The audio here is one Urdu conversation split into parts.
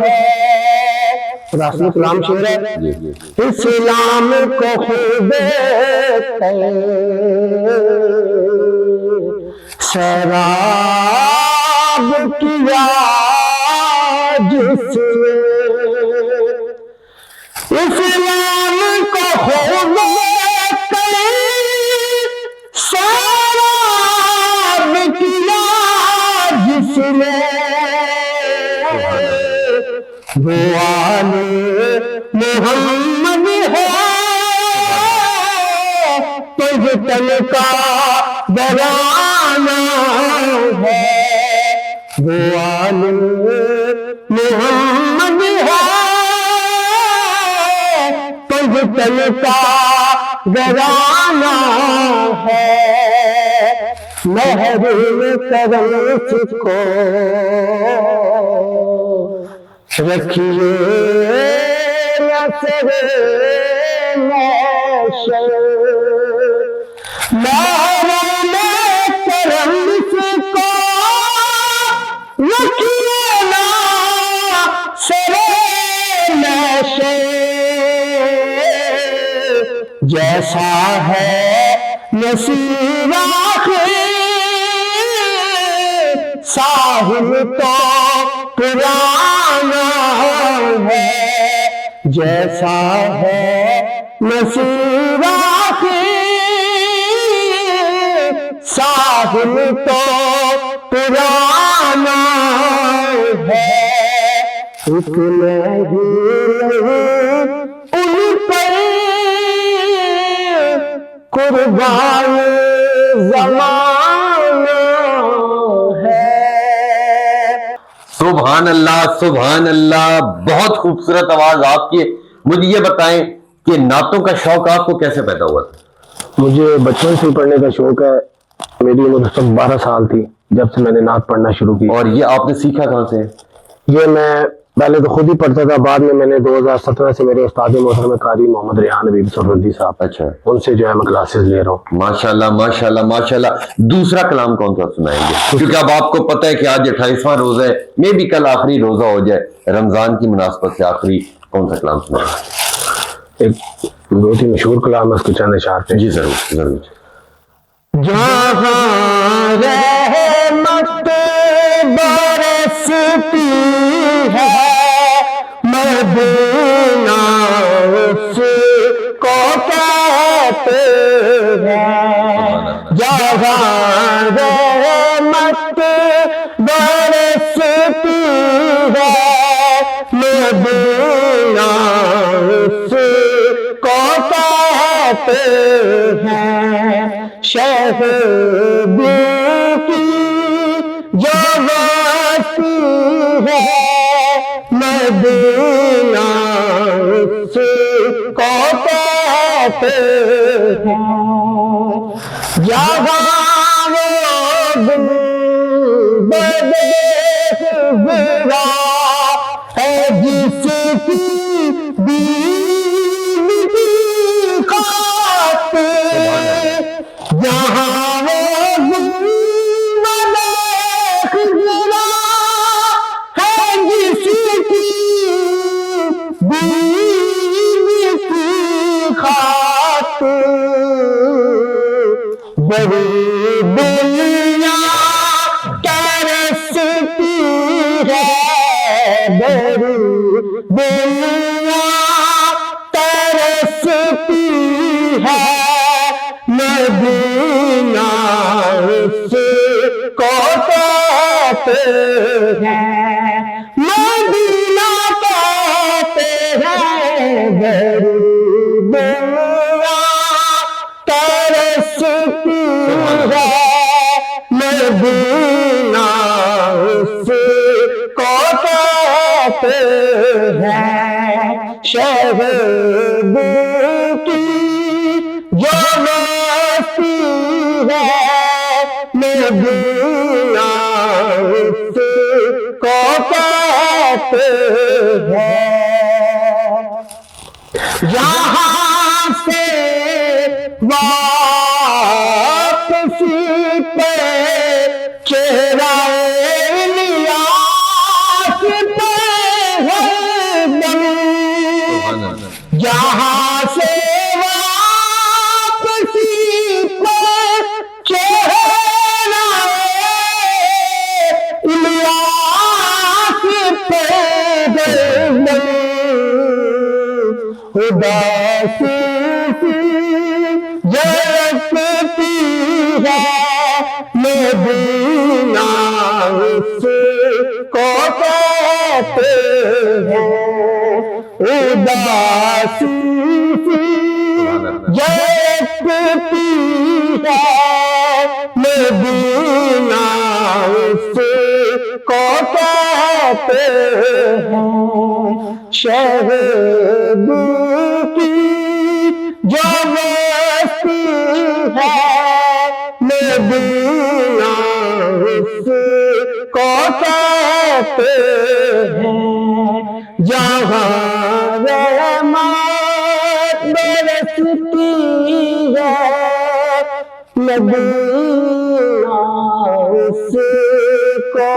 ہے. راسل کلام شعر ہے. اسلام کو خود سیراب کیا جس نے, اسلام کو خود سیراب کیا جس نے, وہ آل محمد ہے تجھ تن کا برانہ ہے. وہ آل محمد ہے تجھ تن کا برانہ ہے. محروم کرم کو رکھیے نصر محشر, محروم کرم کو رکھیے نصر محشر. جیسا ہے نصیب آخر ساحل تو پرانا ہے. جیسا ہے نصیب آخر ساحل تو پرانا ہے. اتنے ہی ان پر قربان زمانہ ہے. سبحان اللہ سبحان اللہ, بہت خوبصورت آواز آپ کی. مجھے یہ بتائیں کہ نعتوں کا شوق آپ کو کیسے پیدا ہوا تھا؟ مجھے بچپن سے پڑھنے کا شوق ہے. میری عمر 12 سال تھی جب سے میں نے نعت پڑھنا شروع کی. اور یہ آپ نے سیکھا کہاں سے؟ یہ میں پہلے تو خود ہی پڑھتا تھا, بعد میں نے 2017 سے میرے استاد محترم قاری محمد ریحان حبیب سرودی صاحب, اچھا, ان سے جو ہے میں کلاسز لے رہا ہوں. ماشاءاللہ ماشاءاللہ ماشاءاللہ. دوسرا کلام کون سا سنائیں گے؟ کیونکہ اب آپ کو پتہ ہے کہ آج 28واں روزہ ہے, میں بھی کل آخری روزہ ہو جائے, رمضان کی مناسبت سے آخری کون سا کلام سنائیں؟ ایک بہت ہی مشہور کلام ہے, اس کے چند اشعار پہ. جی ضرور ضرور. جہاں رحمت برستی ہے مدینہ اس کو کہتے ہیں. جہاں رحمت برستی ہے مدینہ اس کو کہتے ہیں. شہر بھی کی جو بستی ہے مدینہ اس کو کہتے ہیں. جہاں وہ گنبد خضرا ہے جس کی جہاں وہ گنبد خضرا ہے جس کی بیوی کی خاطر بڑی دنیا ترستی ہے, بڑی دنیا ترستی ہے مدینہ اس کو کہتے ہیں. مدینہ کہتے ہیں بڑی دنیا ترستی ہے مدینہ اس کو کہتے ہیں. شہر کی جو بستی ہے مدینہ اس کو کہتے ہیں. یہاں سے واپسی پہ چہرہ الیاس پہ اداسی جلکتی ہے مدینہ اس کو کہتے ہیں، اداسی جلکتی ہے مدینہ اس کو کہتے ہیں، شہد کی جو بستی ہے مدینہ اس کو کہتے ہیں، جہاں رحمت برستی ہے مدینہ اس کو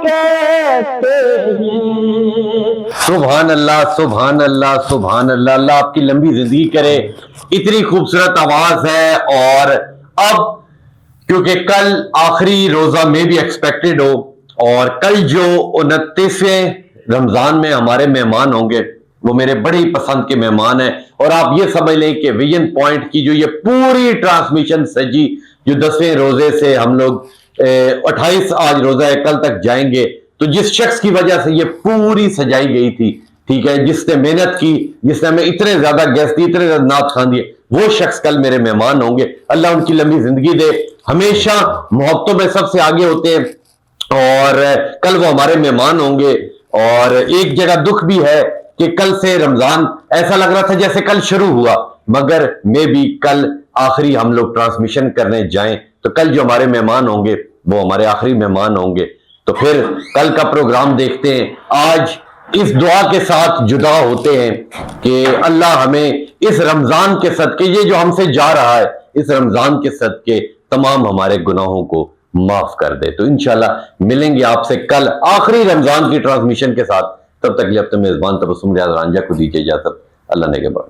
کہتے ہیں۔ سبحان اللہ سبحان اللہ سبحان اللہ، اللہ آپ کی لمبی زندگی کرے، اتنی خوبصورت آواز ہے۔ اور اب کیونکہ کل آخری روزہ میں بھی ایکسپیکٹڈ ہو، اور کل جو 29ویں رمضان میں ہمارے مہمان ہوں گے وہ میرے بڑے ہی پسند کے مہمان ہیں، اور آپ یہ سمجھ لیں کہ ویژن پوائنٹ کی جو یہ پوری ٹرانسمیشن سجی، جو 10ویں روزے سے ہم لوگ 28 آج روزہ ہے، کل تک جائیں گے، تو جس شخص کی وجہ سے یہ پوری سجائی گئی تھی، ٹھیک ہے، جس نے محنت کی، جس نے ہمیں اتنے زیادہ گیسٹ دی، اتنے زیادہ نعت خوان دیے، وہ شخص کل میرے مہمان ہوں گے۔ اللہ ان کی لمبی زندگی دے، ہمیشہ محبتوں میں سب سے آگے ہوتے ہیں، اور کل وہ ہمارے مہمان ہوں گے۔ اور ایک جگہ دکھ بھی ہے کہ کل سے رمضان ایسا لگ رہا تھا جیسے کل شروع ہوا، مگر میں بھی کل آخری ہم لوگ ٹرانسمیشن کرنے جائیں تو کل جو ہمارے مہمان ہوں گے وہ ہمارے آخری مہمان ہوں گے۔ تو پھر کل کا پروگرام دیکھتے ہیں۔ آج اس دعا کے ساتھ جدا ہوتے ہیں کہ اللہ ہمیں اس رمضان کے صدقے، یہ جو ہم سے جا رہا ہے، اس رمضان کے صدقے تمام ہمارے گناہوں کو معاف کر دے۔ تو انشاءاللہ ملیں گے آپ سے کل آخری رمضان کی ٹرانسمیشن کے ساتھ۔ تب تک لیے اپنے میزبان تبسم ریاض رانجھا کو دیجیے اجازت۔ اللہ نگہبان۔